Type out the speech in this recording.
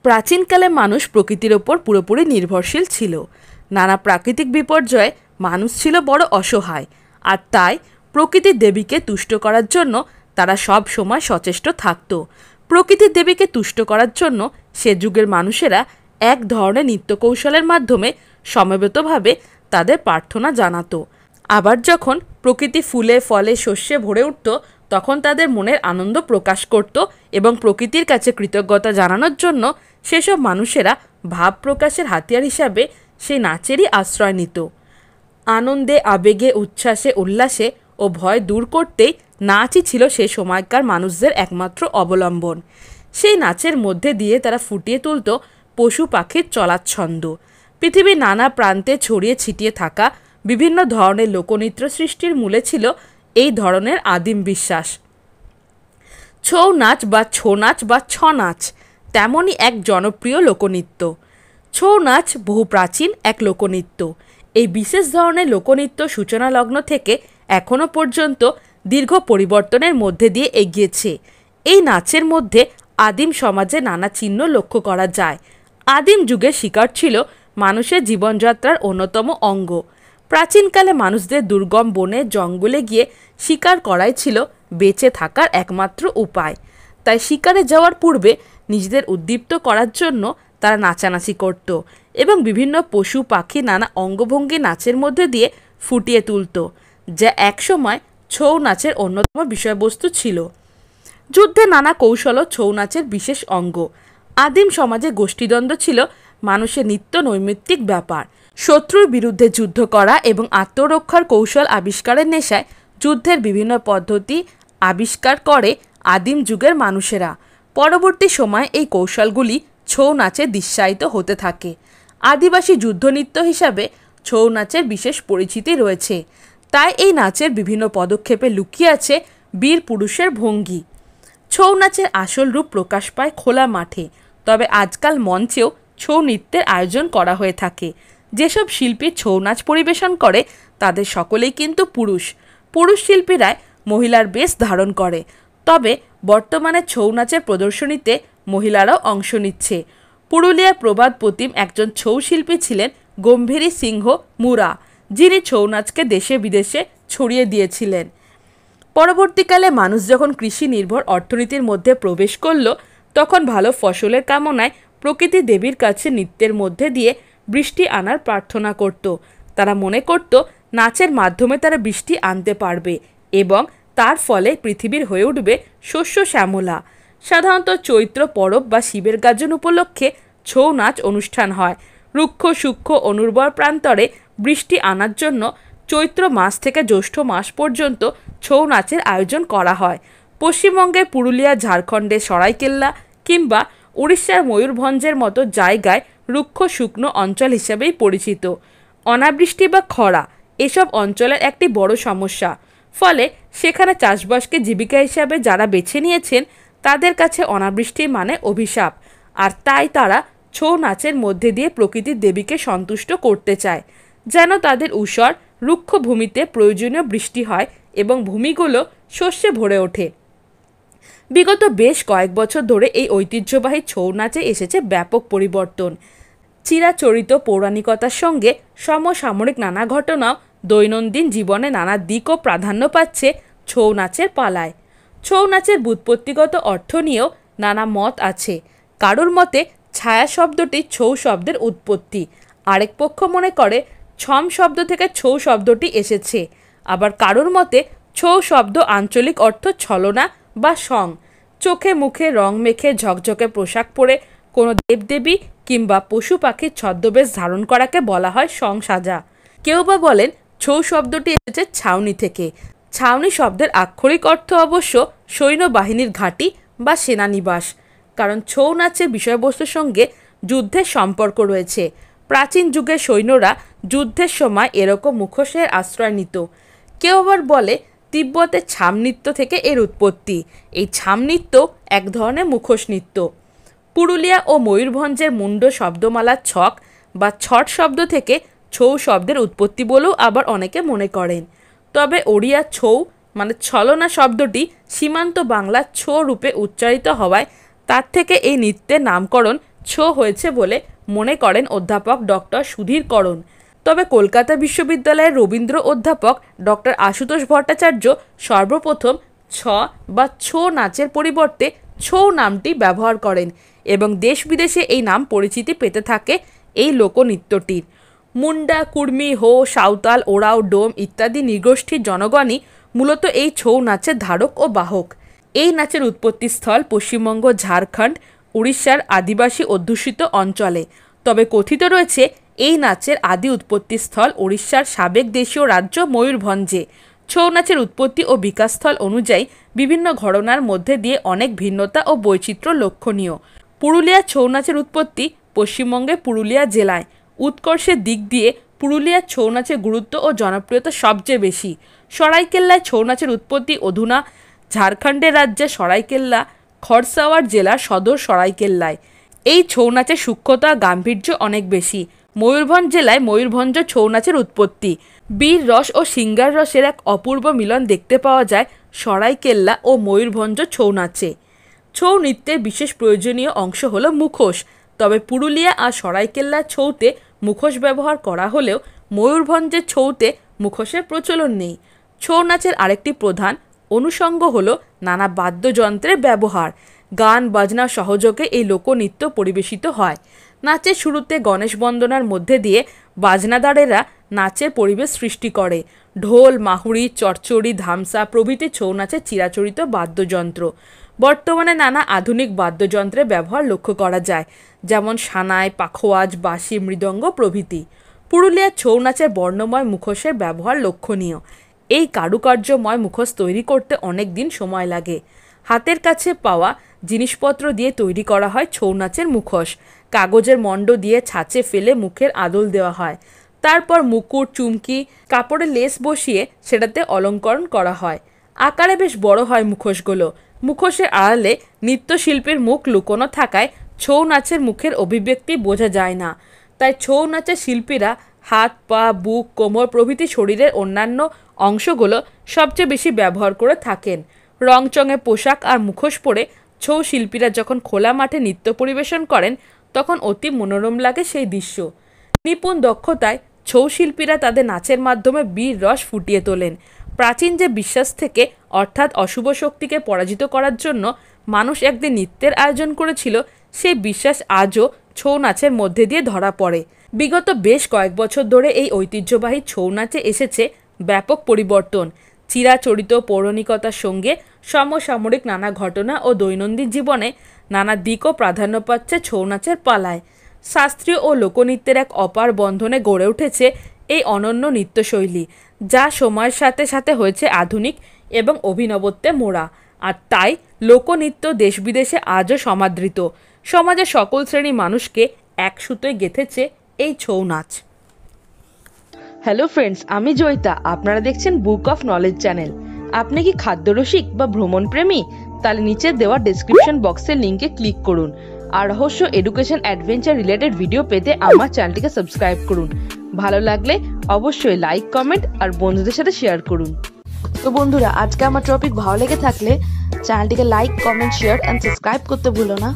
প্রাচীনকালে মানুষ প্রকৃতির ওপর পুরোপুরি নির্ভরশীল ছিল। নানা প্রাকৃতিক বিপর্যয়ে মানুষ ছিল বড় অসহায়, আর তাই প্রকৃতির দেবীকে তুষ্ট করার জন্য তারা সব সময় সচেষ্ট থাকত। প্রকৃতির দেবীকে তুষ্ট করার জন্য সে যুগের মানুষেরা এক ধরনের নৃত্যকৌশলের মাধ্যমে সমবেতভাবে তাদের প্রার্থনা জানাতো। আবার যখন প্রকৃতি ফুলে ফলে শস্যে ভরে উঠত, তখন তাদের মনের আনন্দ প্রকাশ করত এবং প্রকৃতির কাছে কৃতজ্ঞতা জানানোর জন্য সেসব মানুষেরা ভাব প্রকাশের হাতিয়ার হিসাবে সেই নাচেরই আশ্রয় নিত। আনন্দে, আবেগে, উচ্ছ্বাসে, উল্লাসে ও ভয় দূর করতেই নাচই ছিল সে সময়কার মানুষদের একমাত্র অবলম্বন। সেই নাচের মধ্যে দিয়ে তারা ফুটিয়ে তুলত পশু পাখির চলার ছন্দ। পৃথিবীর নানা প্রান্তে ছড়িয়ে ছিটিয়ে থাকা বিভিন্ন ধরনের লোকনৃত্য সৃষ্টির মূলে ছিল এই ধরনের আদিম বিশ্বাস। ছৌ নাচ বা ছৌ নাচ বা ছ নাচ তেমনই এক জনপ্রিয় লোকনৃত্য। ছৌ নাচ বহু প্রাচীন এক লোকনৃত্য। এই বিশেষ ধরনের লোকনৃত্য সূচনা লগ্ন থেকে এখনও পর্যন্ত দীর্ঘ পরিবর্তনের মধ্যে দিয়ে এগিয়েছে। এই নাচের মধ্যে আদিম সমাজে নানা চিহ্ন লক্ষ্য করা যায়। আদিম যুগের শিকার ছিল মানুষের জীবনযাত্রার অন্যতম অঙ্গ। প্রাচীনকালে মানুষদের দুর্গম বনে জঙ্গলে গিয়ে শিকার করাই ছিল বেঁচে থাকার একমাত্র উপায়। তাই শিকারে যাওয়ার পূর্বে নিজেদের উদ্দীপ্ত করার জন্য তারা নাচানাচি করত এবং বিভিন্ন পশু পাখি নানা অঙ্গভঙ্গি নাচের মধ্যে দিয়ে ফুটিয়ে তুলত, যা একসময় ছৌ নাচের অন্যতম বিষয়বস্তু ছিল। যুদ্ধে নানা কৌশলও ছৌ নাচের বিশেষ অঙ্গ। আদিম সমাজে গোষ্ঠীদ্বন্দ্ব ছিল মানুষের নিত্য নৈমিত্তিক ব্যাপার। শত্রুর বিরুদ্ধে যুদ্ধ করা এবং আত্মরক্ষার কৌশল আবিষ্কারের নেশায় যুদ্ধের বিভিন্ন পদ্ধতি আবিষ্কার করে আদিম যুগের মানুষেরা। পরবর্তী সময়ে এই কৌশলগুলি ছৌ নাচে দৃশ্যায়িত হতে থাকে। আদিবাসী যুদ্ধনৃত্য হিসাবে ছৌ নাচের বিশেষ পরিচিতি রয়েছে। তাই এই নাচের বিভিন্ন পদক্ষেপে লুকিয়ে আছে বীর পুরুষের ভঙ্গি। ছৌ নাচের আসল রূপ প্রকাশ পায় খোলা মাঠে, তবে আজকাল মঞ্চেও ছৌ নৃত্যের আয়োজন করা হয়ে থাকে। যেসব শিল্পী ছৌ নাচ পরিবেশন করে তাদের সকলেই কিন্তু পুরুষ শিল্পীরাই মহিলার বেশ ধারণ করে। তবে বর্তমানে ছৌ নাচের প্রদর্শনীতে মহিলারাও অংশ নিচ্ছে। পুরুলিয়ার প্রবাদ প্রতিম একজন ছৌ শিল্পী ছিলেন গম্ভীরী সিংহ মুরা, যিনি ছৌ নাচকে দেশে বিদেশে ছড়িয়ে দিয়েছিলেন। পরবর্তীকালে মানুষ যখন কৃষি নির্ভর অর্থনীতির মধ্যে প্রবেশ করল, তখন ভালো ফসলের কামনায় প্রকৃতি দেবীর কাছে নৃত্যের মধ্যে দিয়ে বৃষ্টি আনার প্রার্থনা করত। তারা মনে করত নাচের মাধ্যমে তারা বৃষ্টি আনতে পারবে এবং তার ফলে পৃথিবীর হয়ে উঠবে শস্য শ্যামলা। সাধারণত চৈত্র পরব বা শিবের গাজন উপলক্ষে ছৌ নাচ অনুষ্ঠান হয়। রুক্ষ সূক্ষ্ম অনুর্বর প্রান্তরে বৃষ্টি আনার জন্য চৈত্র মাস থেকে জ্যৈষ্ঠ মাস পর্যন্ত ছৌ নাচের আয়োজন করা হয়। পশ্চিমবঙ্গের পুরুলিয়া, ঝাড়খণ্ডের সরাইকেল্লা কিংবা উড়িষ্যার ময়ূরভঞ্জের মতো জায়গায় রুক্ষ শুকনো অঞ্চল হিসেবেই পরিচিত। অনাবৃষ্টি বা খরা এসব অঞ্চলের একটি বড় সমস্যা। ফলে সেখানে চাষবাসকে জীবিকা হিসাবে যারা বেছে নিয়েছেন তাদের কাছে অনাবৃষ্টি মানে অভিশাপ। আর তাই তারা ছৌ নাচের মধ্যে দিয়ে প্রকৃতির দেবীকে সন্তুষ্ট করতে চায়, যেন তাদের ঊষর রুক্ষ ভূমিতে প্রয়োজনীয় বৃষ্টি হয় এবং ভূমিগুলো শস্যে ভরে ওঠে। বিগত বেশ কয়েক বছর ধরে এই ঐতিহ্যবাহী ছৌ নাচে এসেছে ব্যাপক পরিবর্তন। চিরাচরিত পৌরাণিকতার সঙ্গে সমসাময়িক নানা ঘটনাও দৈনন্দিন জীবনে নানা দিকও প্রাধান্য পাচ্ছে ছৌ নাচের পালায়। ছৌ নাচের ব্যুৎপত্তিগত অর্থ নিয়েও নানা মত আছে। কারোর মতে ছায়া শব্দটি ছৌ শব্দের উৎপত্তি, আরেক পক্ষ মনে করে ছম শব্দ থেকে ছৌ শব্দটি এসেছে। আবার কারোর মতে ছৌ শব্দ আঞ্চলিক অর্থ ছলনা বা সং। চোখে মুখে রং মেখে ঝকঝকে পোশাক পরে কোনো দেবদেবী কিংবা পশু পাখির ছদ্মবেশ ধারণ করাকে বলা হয় সং সাজা। কেউ বা বলেন ছৌ শব্দটি এসেছে ছাউনি থেকে। ছাউনি শব্দের আক্ষরিক অর্থ অবশ্য সৈন্যবাহিনীর ঘাঁটি বা সেনানিবাস, কারণ ছৌ নাচের বিষয়বস্তুর সঙ্গে যুদ্ধের সম্পর্ক রয়েছে। প্রাচীন যুগের সৈন্যরা যুদ্ধের সময় এরকম মুখোশের আশ্রয় নিত। কেউ আবার বলে তিব্বতের ছাম নৃত্য থেকে এর উৎপত্তি। এই ছাম নৃত্য এক ধরনের মুখোশ নৃত্য। পুরুলিয়া ও ময়ূরভঞ্জের মুন্ড শব্দমালার ছক বা ছট শব্দ থেকে ছৌ শব্দের উৎপত্তি বলেও আবার অনেকে মনে করেন। তবে ওড়িয়া ছৌ মানে ছলনা শব্দটি সীমান্ত বাংলার ছো রূপে উচ্চারিত হওয়ায় তার থেকে এই নৃত্যের নামকরণ ছৌ হয়েছে বলে মনে করেন অধ্যাপক ডক্টর সুধীর করণ। তবে কলকাতা বিশ্ববিদ্যালয়ের রবীন্দ্র অধ্যাপক ডক্টর আশুতোষ ভট্টাচার্য সর্বপ্রথম ছ বা ছৌ নাচের পরিবর্তে ছৌ নামটি ব্যবহার করেন এবং দেশ বিদেশে এই নাম পরিচিতি পেতে থাকে এই লোকনৃত্যটির। মুন্ডা, কুর্মি, হো, সাঁওতাল, ওরাও, ডোম ইত্যাদি নৃগোষ্ঠীর জনগণই মূলত এই ছৌ নাচের ধারক ও বাহক। এই নাচের উৎপত্তিস্থল পশ্চিমবঙ্গ, ঝাড়খণ্ড, উড়িষ্যার আদিবাসী অধ্যুষিত অঞ্চলে। তবে কথিত রয়েছে এই নাচের আদি উৎপত্তিস্থল উড়িষ্যার সাবেক দেশীয় রাজ্য ময়ূরভঞ্জে। ছৌ নাচের উৎপত্তি ও বিকাশস্থল অনুযায়ী বিভিন্ন ঘটনার মধ্যে দিয়ে অনেক ভিন্নতা ও বৈচিত্র্য লক্ষণীয়। পুরুলিয়া ছৌ নাচের উৎপত্তি পশ্চিমবঙ্গের পুরুলিয়া জেলায়। উৎকর্ষের দিক দিয়ে পুরুলিয়ার ছৌ নাচের গুরুত্ব ও জনপ্রিয়তা সবচেয়ে বেশি। সরাইকেল্লায় ছৌ নাচের উৎপত্তি অধুনা ঝাড়খণ্ডের রাজ্যে সরাইকেল্লা খরসাওয়ার জেলার সদর সরাইকেল্লায়। এই ছৌ নাচের সূক্ষ্মতা গাম্ভীর্য অনেক বেশি। ময়ূরভঞ্জ জেলায় ময়ূরভঞ্জ ছৌ নাচের উৎপত্তি। বীর রস ও সিঙ্গার রসের এক অপূর্ব মিলন দেখতে পাওয়া যায় সরাইকেল্লা ও ময়ূরভঞ্জ ছৌ নাচে। ছৌ নৃত্যের বিশেষ প্রয়োজনীয় অংশ হলো মুখোশ। তবে পুরুলিয়া আর সরাইকেল্লার ছৌতে মুখোশ ব্যবহার করা হলেও ময়ূরভঞ্জের ছৌতে মুখোশের প্রচলন নেই। ছৌ নাচের আরেকটি প্রধান অনুষঙ্গ হলো নানা বাদ্যযন্ত্রের ব্যবহার। গান বাজনা সহযোগে এই লোকনৃত্য পরিবেশিত হয়। নাচের শুরুতে গণেশ বন্দনার মধ্যে দিয়ে বাজনাদারেরা নাচের পরিবেশ সৃষ্টি করে। ঢোল, মাহুরি, চচ্চড়ি, ধামসা প্রভৃতি ছৌ নাচের চিরাচরিত বাদ্যযন্ত্র। বর্তমানে নানা আধুনিক বাদ্যযন্ত্রের ব্যবহার লক্ষ্য করা যায়, যেমন সানাই, পাখোয়াজ, বাঁশি, মৃদঙ্গ প্রভৃতি। পুরুলিয়ার ছৌ নাচের বর্ণময় মুখোশের ব্যবহার লক্ষণীয়। এই কারুকার্যময় মুখোশ তৈরি করতে অনেক দিন সময় লাগে। হাতের কাছে পাওয়া জিনিসপত্র দিয়ে তৈরি করা হয় ছৌ নাচের মুখোশ। কাগজের মণ্ড দিয়ে ছাঁচে ফেলে মুখের আদল দেওয়া হয়। তারপর মুকুট, চুমকি, কাপড়ে লেস বসিয়ে সেটাতে অলঙ্করণ করা হয়। আকারে বেশ বড় হয় মুখোশগুলো। মুখোশের আড়ালে নৃত্যশিল্পীর মুখ লুকোনো থাকায় ছৌ নাচের মুখের অভিব্যক্তি বোঝা যায় না। তাই ছৌ নাচের শিল্পীরা হাত, পা, বুক, কোমর প্রভৃতি শরীরের অন্যান্য অংশগুলো সবচেয়ে বেশি ব্যবহার করে থাকেন। রংচঙে পোশাক আর মুখোশ পরে ছৌ শিল্পীরা যখন খোলা মাঠে নৃত্য পরিবেশন করেন তখন অতি মনোরম লাগে সেই দৃশ্য। নিপুণ দক্ষতায় ছৌ শিল্পীরা তাদের নাচের মাধ্যমে বীর রস ফুটিয়ে তোলেন। প্রাচীন যে বিশ্বাস থেকে অর্থাৎ অশুভ শক্তিকে পরাজিত করার জন্য মানুষ একদিন নৃত্যের আয়োজন করেছিল, সেই বিশ্বাস আজও ছৌ নাচের মধ্যে দিয়ে ধরা পড়ে। বিগত বেশ কয়েক বছর ধরে এই ঐতিহ্যবাহী ছৌ নাচে এসেছে ব্যাপক পরিবর্তন। চিরাচরিত পৌরাণিকতার সঙ্গে সমসাময়িক নানা ঘটনা ও দৈনন্দিন জীবনে নানা দিকও প্রাধান্য পাচ্ছে ছৌ নাচের পালায়। শাস্ত্রীয় ও লোকনৃত্যের এক অপার বন্ধনে গড়ে উঠেছে এই অনন্য নৃত্যশৈলী, যা সময়ের সাথে সাথে হয়েছে আধুনিক এবং অভিনবত্বে মোড়া। আর তাই লোকনৃত্য দেশ বিদেশে আজও সমাদৃত। সমাজের সকল শ্রেণীর মানুষকে এক সুতোয় গেঁথেছে এই ছৌ নাচ। হ্যালো ফ্রেন্ডস, আমি জয়িতা। আপনারা দেখছেন বুক অফ নলেজ চ্যানেল। আপনি কি খাদ্যরসিক বা ভ্রমণ প্রেমী? তাহলে নিচে দেওয়া ডেসক্রিপশন বক্সের লিঙ্কে ক্লিক করুন আর রহস্য, এডুকেশন, অ্যাডভেঞ্চার রিলেটেড ভিডিও পেতে আমার চ্যানেলটিকে সাবস্ক্রাইব করুন। ভালো লাগলে অবশ্যই লাইক, কমেন্ট আর বন্ধুদের সাথে শেয়ার করুন। তো বন্ধুরা, আজকে আমার টপিক ভালো লেগে থাকলে চ্যানেলটিকে like, comment, share and subscribe করতে ভুলো না।